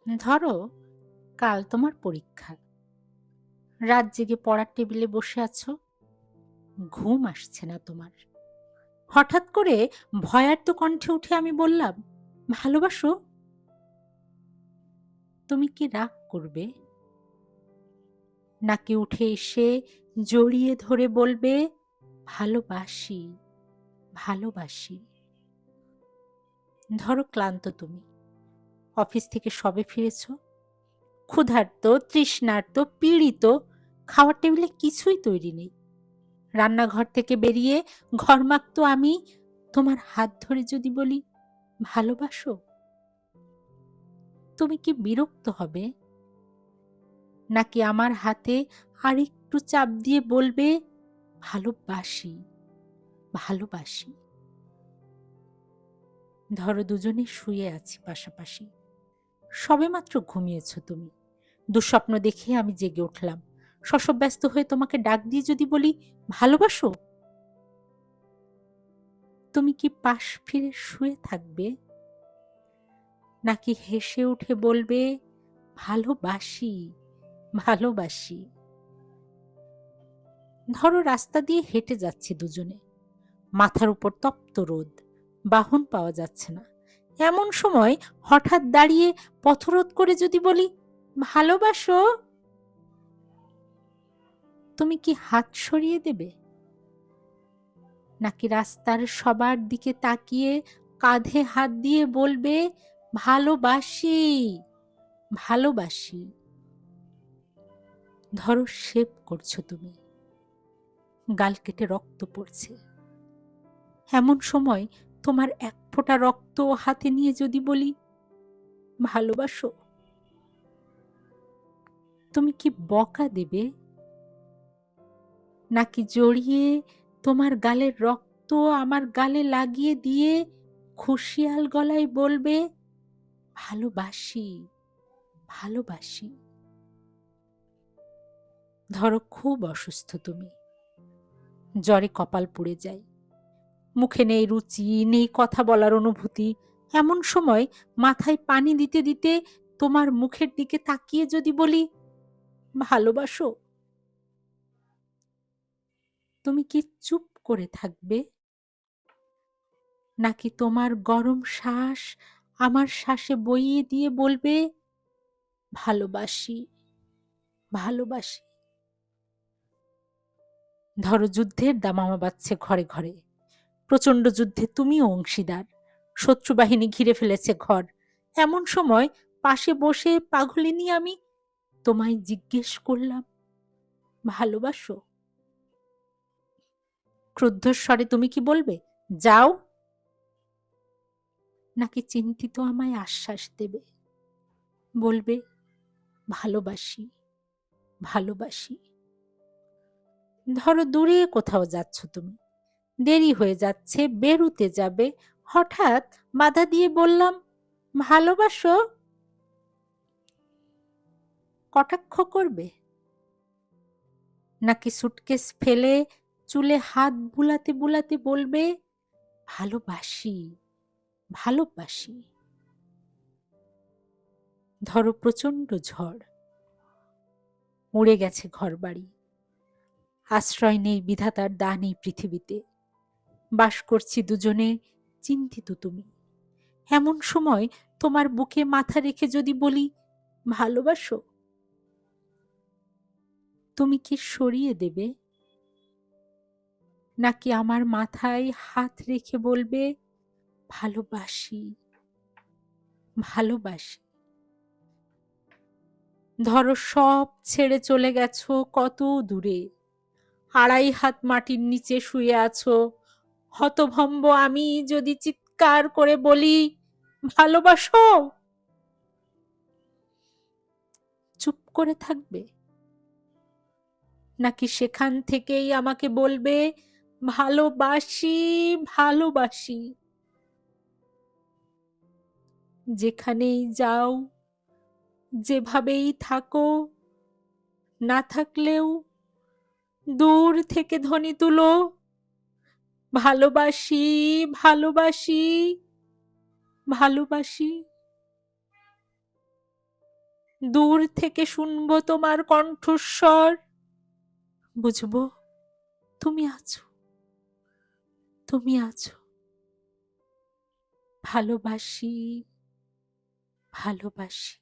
ধরো, কাল তোমার পরীক্ষা। রাত জেগে পড়ার টেবিলে বসে আছো, ঘুম আসছে না তোমার। হঠাৎ করে ভয়ার্ত কণ্ঠে উঠে আমি বললাম, ভালোবাসো? তুমি কি রাগ করবে, নাকি উঠে এসে জড়িয়ে ধরে বলবে, ভালোবাসি, ভালোবাসি? ধরো, ক্লান্ত তুমি, অফিস থেকে সবে ফিরেছ, ক্ষুধার্ত, তৃষ্ণার্ত, পীড়িত, খাওয়ার টেবিলে কিছুই তৈরি নেই। রান্নাঘর থেকে বেরিয়ে ঘর্মাক্ত আমি তোমার হাত ধরে যদি বলি, ভালোবাসো? তুমি কি বিরক্ত হবে, নাকি আমার হাতে আরেকটু চাপ দিয়ে বলবে, ভালোবাসি, ভালোবাসি? ধরো, দুজনে শুয়ে আছি পাশাপাশি, সবেমাত্র ঘুমিয়েছ তুমি। দুঃস্বপ্ন দেখে আমি জেগে উঠলাম, শশব্যস্ত হয়ে তোমাকে ডাক দিয়ে যদি বলি, ভালোবাসো? তুমি কি পাশ ফিরে শুয়ে থাকবে, নাকি হেসে উঠে বলবে, ভালোবাসি, ভালোবাসি? ধরো, রাস্তা দিয়ে হেঁটে যাচ্ছি দুজনে, মাথার উপর তপ্ত রোদ, বাহন পাওয়া যাচ্ছে না। এমন সময় হঠাৎ দাঁড়িয়ে পথরোধ করে যদি বলি, ভালোবাসো? তুমি কি হাত সরিয়ে দেবে, নাকি রাস্তার সবার দিকে তাকিয়ে কাঁধে হাত দিয়ে বলবে, ভালোবাসি, ভালোবাসি? ধরো, শেভ করছো তুমি, গাল কেটে রক্ত পড়ছে। এমন সময় তোমার এক ফোঁটা রক্ত হাতে নিয়ে যদি বলি, ভালোবাসো? তুমি কি বকা দেবে, নাকি জড়িয়ে তোমার গালের রক্ত আমার গালে লাগিয়ে দিয়ে খুশিয়াল গলায় বলবে, ভালোবাসি, ভালোবাসি? ধরো, খুব অসুস্থ তুমি, জ্বরে কপাল পুড়ে যায়, মুখে নেই রুচি, নেই কথা বলার অনুভূতি। এমন সময় মাথায় পানি দিতে দিতে তোমার মুখের দিকে তাকিয়ে যদি বলি, ভালোবাসো? তুমি কি চুপ করে থাকবে, নাকি তোমার গরম শ্বাস আমার শ্বাসে বইয়ে দিয়ে বলবে, ভালোবাসি, ভালোবাসি? ধরো, যুদ্ধের দামামা বাজছে ঘরে ঘরে, প্রচন্ড যুদ্ধে তুমিও অংশীদার, শত্রু বাহিনী ঘিরে ফেলেছে ঘর। এমন সময় পাশে বসে পাগলিনী আমি তোমায় জিজ্ঞেস করলাম, ভালোবাসো? ক্রুদ্ধ স্বরে তুমি কি বলবে, যাও? নাকি চিন্তিত আমায় আশ্বাস দেবে, বলবে, ভালোবাসি, ভালোবাসি? ধরো, দূরে কোথাও যাচ্ছ তুমি, দেরি হয়ে যাচ্ছে, বেরুতে যাবে, হঠাৎ বাধা দিয়ে বললাম, ভালোবাসো? কটাক্ষ করবে, নাকি সুটকেস ফেলে চুলে হাত বুলাতে বুলাতে বলবে, ভালোবাসি, ভালোবাসি? ধরো, প্রচন্ড ঝড়, উড়ে গেছে ঘরবাড়ি, আশ্রয় নেই বিধাতার দান এই পৃথিবীতে, বাস করছি দুজনে, চিন্তিত তুমি। এমন সময় তোমার বুকে মাথা রেখে যদি বলি, ভালোবাসো? তুমি কি সরিয়ে দেবে, নাকি আমার মাথায় হাত রেখে বলবে, ভালোবাসি, ভালোবাসি? ধরো, সব ছেড়ে চলে গেছো কত দূরে, 2.5 হাত মাটির নিচে শুয়ে আছো। হতভম্ব আমি যদি চিৎকার করে বলি, ভালোবাসো? চুপ করে থাকবে, নাকি সেখান থেকেই আমাকে বলবে, ভালোবাসি, ভালোবাসি? যেখানেই যাও, যেভাবেই থাকো, না থাকলেও দূর থেকে ধ্বনি তুলো, ভালোবাসি, ভালোবাসি, ভালোবাসি? দূর থেকে শুনবো তোমার কণ্ঠস্বর, বুঝবো তুমি আছো, তুমি আছো। ভালোবাসি, ভালোবাসি।